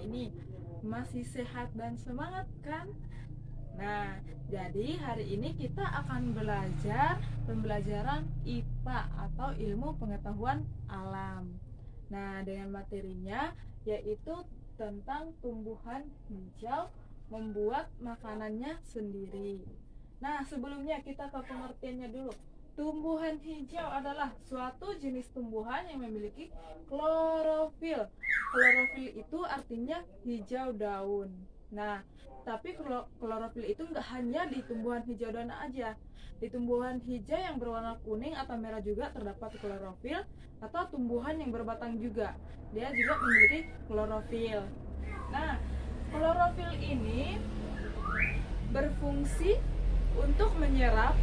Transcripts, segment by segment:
ini? Masih sehat dan semangat kan? Nah, jadi hari ini kita akan belajar pembelajaran IPA atau ilmu pengetahuan alam. Nah, dengan materinya yaitu tentang tumbuhan hijau membuat makanannya sendiri. Nah, sebelumnya kita ke pengertiannya dulu. Tumbuhan hijau adalah suatu jenis tumbuhan yang memiliki klorofil. Klorofil itu artinya hijau daun. Nah, tapi klorofil itu nggak hanya di tumbuhan hijau daun aja. Di tumbuhan hijau yang berwarna kuning atau merah juga terdapat klorofil, atau tumbuhan yang berbatang juga. Dia juga memiliki klorofil. Nah, klorofil ini berfungsi untuk menyerap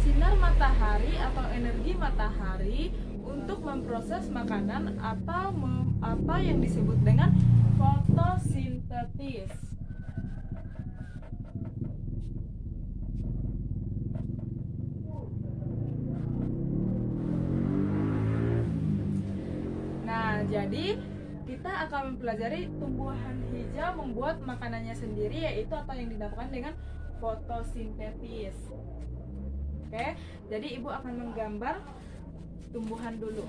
sinar matahari atau energi matahari untuk memproses makanan atau apa yang disebut dengan fotosintesis. Nah, jadi kita akan mempelajari tumbuhan hijau membuat makanannya sendiri, yaitu atau yang dinamakan dengan fotosintesis. Oke, jadi ibu akan menggambar tumbuhan dulu.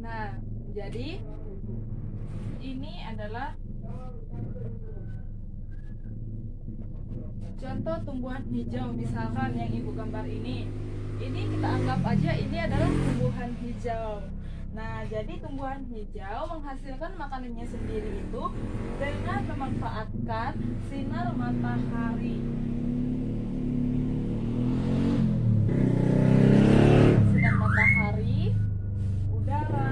Nah, jadi ini adalah contoh tumbuhan hijau, misalkan yang ibu gambar ini. Ini kita anggap aja ini adalah tumbuhan hijau. Nah, jadi tumbuhan hijau menghasilkan makanannya sendiri itu dengan memanfaatkan sinar matahari. Sinar matahari, udara,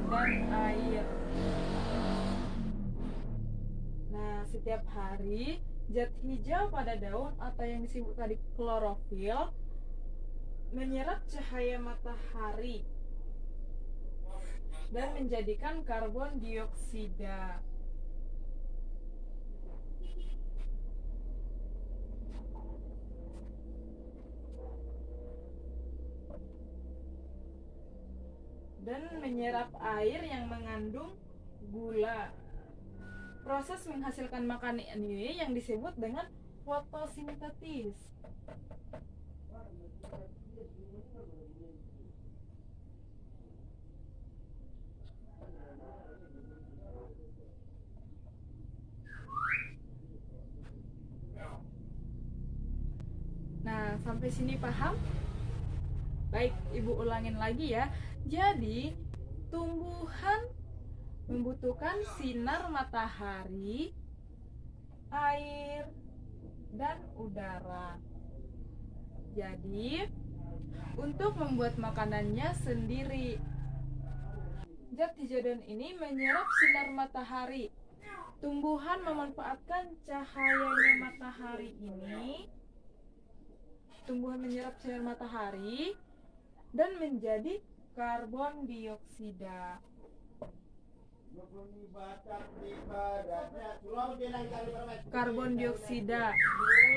dan air. Nah, setiap hari zat hijau pada daun atau yang disebut tadi klorofil menyerap cahaya matahari dan menjadikan karbon dioksida. Dan menyerap air yang mengandung gula. Proses menghasilkan makanan ini yang disebut dengan fotosintesis. Nah, sampai sini paham? Baik, ibu ulangin lagi ya. Jadi, tumbuhan membutuhkan sinar matahari, air, dan udara. Jadi, untuk membuat makanannya sendiri, zat hijau daun ini menyerap sinar matahari. Tumbuhan memanfaatkan cahayanya matahari ini. Tumbuhan menyerap cahaya matahari dan menjadi karbon dioksida. Karbon dioksida.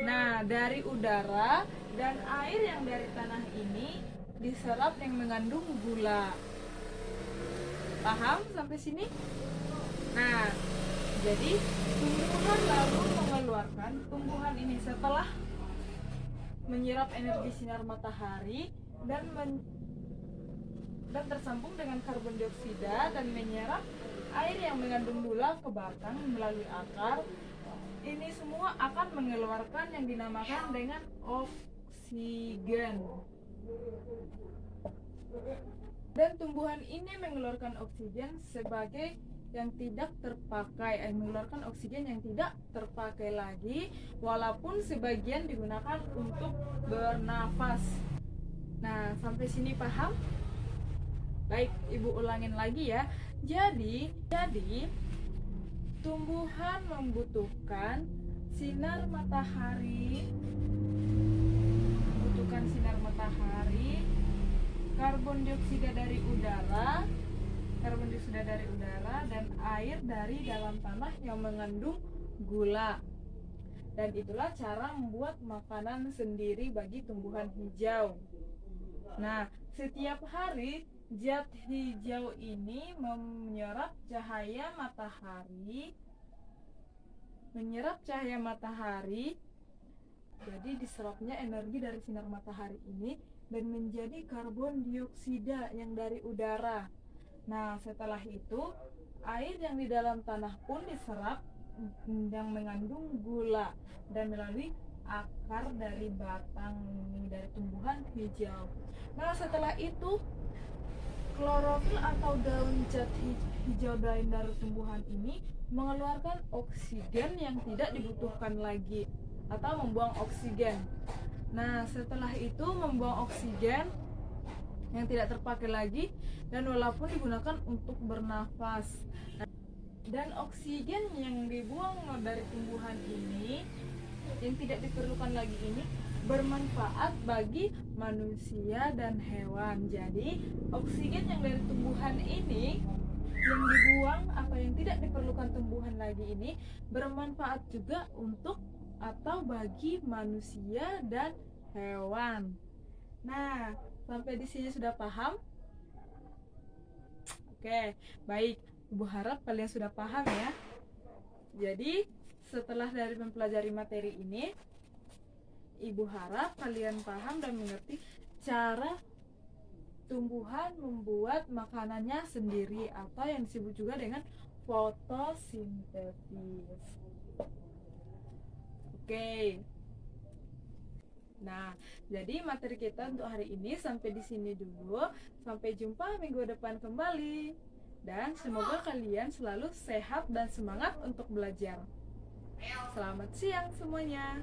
Nah, dari udara dan air yang dari tanah ini diserap yang mengandung gula. Paham sampai sini? Nah, jadi tumbuhan lalu mengeluarkan tumbuhan ini setelah menyerap energi sinar matahari dan tersambung dengan karbon dioksida dan menyerap air yang mengandung gula ke batang melalui akar. Ini semua akan mengeluarkan yang dinamakan dengan oksigen. Dan tumbuhan ini mengeluarkan oksigen sebagai yang tidak terpakai, mengeluarkan oksigen yang tidak terpakai lagi, walaupun sebagian digunakan untuk bernafas. Nah, sampai sini paham? Baik, Ibu ulangin lagi ya. Jadi tumbuhan membutuhkan sinar matahari, karbon dioksida dari udara dan air dari dalam tanah yang mengandung gula. Dan itulah cara membuat makanan sendiri bagi tumbuhan hijau. Nah, setiap hari zat hijau ini menyerap cahaya matahari. Jadi diserapnya energi dari sinar matahari ini dan menjadi karbon dioksida yang dari udara. Nah, setelah itu air yang di dalam tanah pun diserap yang mengandung gula dan melalui akar dari batang dari tumbuhan hijau. Nah, setelah itu klorofil atau daun zat hijau dari tumbuhan ini mengeluarkan oksigen yang tidak dibutuhkan lagi atau membuang oksigen. Nah, setelah itu membuang oksigen yang tidak terpakai lagi dan walaupun digunakan untuk bernafas. Dan oksigen yang dibuang dari tumbuhan ini yang tidak diperlukan lagi ini bermanfaat bagi manusia dan hewan. Jadi oksigen yang dari tumbuhan ini yang dibuang yang tidak diperlukan tumbuhan lagi ini bermanfaat juga untuk atau bagi manusia dan hewan. Nah, sampai di sini sudah paham? Oke, baik. Ibu harap kalian sudah paham ya. Jadi, setelah dari mempelajari materi ini, Ibu harap kalian paham dan mengerti cara tumbuhan membuat makanannya sendiri atau yang disebut juga dengan fotosintesis. Oke. Nah, jadi materi kita untuk hari ini sampai di sini dulu. Sampai jumpa minggu depan kembali. Dan semoga kalian selalu sehat dan semangat untuk belajar. Selamat siang semuanya.